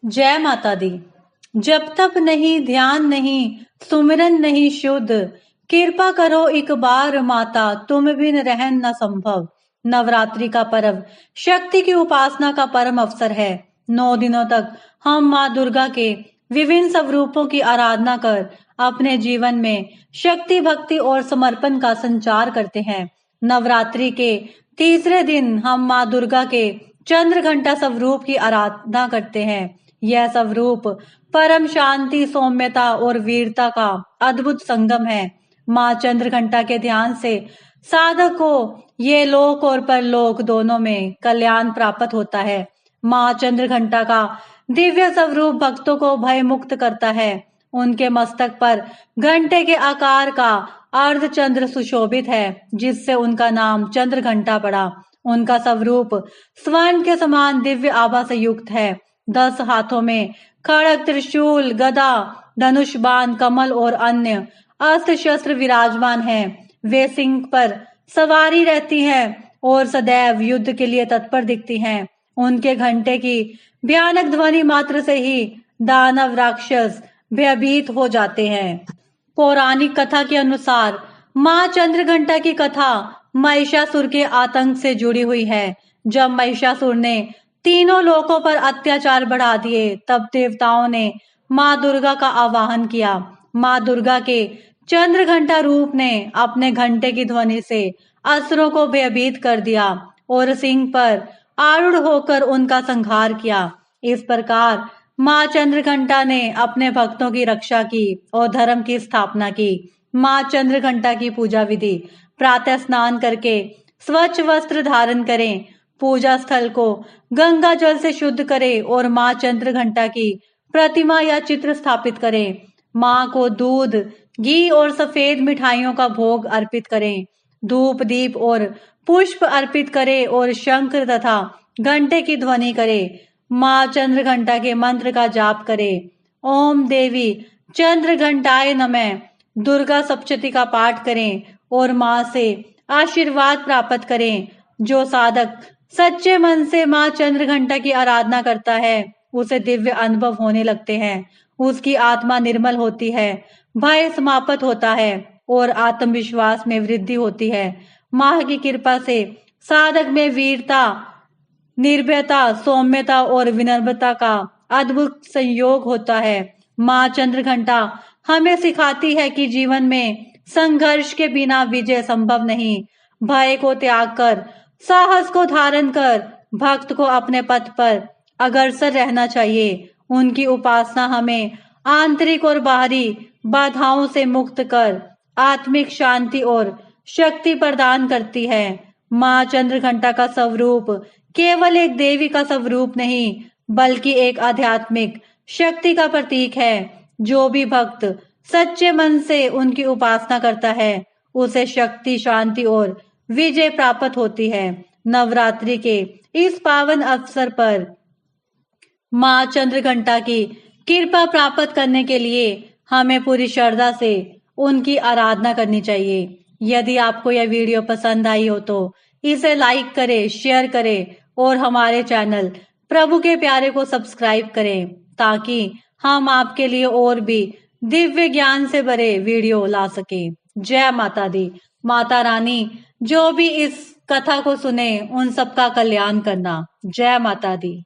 जय माता दी। जब तप नहीं, ध्यान नहीं, सुमिरन नहीं शुद्ध, कृपा करो एक बार माता, तुम बिन रहन न संभव। नवरात्रि का पर्व शक्ति की उपासना का परम अवसर है। 9 दिनों तक हम माँ दुर्गा के विभिन्न स्वरूपों की आराधना कर अपने जीवन में शक्ति, भक्ति और समर्पण का संचार करते हैं। नवरात्रि के तीसरे दिन हम माँ दुर्गा के चंद्र घंटा स्वरूप की आराधना करते हैं। यह स्वरूप परम शांति, सौम्यता और वीरता का अद्भुत संगम है। माँ चंद्रघंटा के ध्यान से साधक को ये लोक और परलोक दोनों में कल्याण प्राप्त होता है। माँ चंद्रघंटा का दिव्य स्वरूप भक्तों को भय मुक्त करता है। उनके मस्तक पर घंटे के आकार का अर्धचंद्र सुशोभित है, जिससे उनका नाम चंद्रघंटा पड़ा। उनका स्वरूप स्वर्ण के समान दिव्य आभा से युक्त है। 10 हाथों में खड़ग, त्रिशूल, गदा, धनुष, बाण, कमल और अन्य अस्त्र शस्त्र विराजमान हैं। वे सिंह पर सवारी रहती हैं और सदैव युद्ध के लिए तत्पर दिखती हैं। उनके घंटे की भयानक ध्वनि मात्र से ही दानव, राक्षस भयभीत हो जाते हैं। पौराणिक कथा के अनुसार माँ चंद्रघंटा की कथा महिषासुर के आतंक से जुड़ी हुई है। जब महिषासुर ने तीनों लोकों पर अत्याचार बढ़ा दिए, तब देवताओं ने माँ दुर्गा का आवाहन किया। माँ दुर्गा के चंद्रघंटा रूप ने अपने घंटे की ध्वनि से असुरों को भयभीत कर दिया और सिंह पर आरूढ़ होकर उनका संहार किया। इस प्रकार माँ चंद्रघंटा ने अपने भक्तों की रक्षा की और धर्म की स्थापना की। माँ चंद्रघंटा की पूजा विधि: प्रातः स्नान करके स्वच्छ वस्त्र धारण करें, पूजा स्थल को गंगा जल से शुद्ध करें और माँ चंद्रघंटा की प्रतिमा या चित्र स्थापित करें। माँ को दूध, घी और सफेद मिठाइयों का भोग अर्पित करें। धूप, दीप और पुष्प अर्पित करें और शंख तथा घंटे की ध्वनि करें। माँ चंद्रघंटा के मंत्र का जाप करें। ओम देवी चंद्रघंटाय नमः, दुर्गा सप्तशती का पाठ करें और माँ से आशीर्वाद प्राप्त करें। जो साधक सच्चे मन से माँ चंद्रघंटा की आराधना करता है, उसे दिव्य अनुभव होने लगते हैं। उसकी आत्मा निर्मल होती है, भय समाप्त होता है और आत्मविश्वास में वृद्धि होती है। माँ की कृपा से साधक में वीरता, निर्भयता, सौम्यता और विनम्रता का अद्भुत संयोग होता है। माँ चंद्रघंटा हमें सिखाती है कि जीवन में संघर्ष के बिना विजय संभव नहीं। भय को त्याग कर, साहस को धारण कर भक्त को अपने पथ पर अग्रसर रहना चाहिए। उनकी उपासना हमें आंतरिक और बाहरी बाधाओं से मुक्त कर आत्मिक शांति और शक्ति प्रदान करती है। माँ चंद्रघंटा का स्वरूप केवल एक देवी का स्वरूप नहीं, बल्कि एक आध्यात्मिक शक्ति का प्रतीक है। जो भी भक्त सच्चे मन से उनकी उपासना करता है, उसे शक्ति, शांति और विजय प्राप्त होती है। नवरात्रि के इस पावन अवसर पर माँ चंद्रघंटा की कृपा प्राप्त करने के लिए हमें पूरी श्रद्धा से उनकी आराधना करनी चाहिए। यदि आपको यह वीडियो पसंद आई हो तो इसे लाइक करें, शेयर करें और हमारे चैनल प्रभु के प्यारे को सब्सक्राइब करें, ताकि हम आपके लिए और भी दिव्य ज्ञान से भरे वीडियो ला सके। जय माता दी। माता रानी जो भी इस कथा को सुने, उन सबका कल्याण करना। जय माता दी।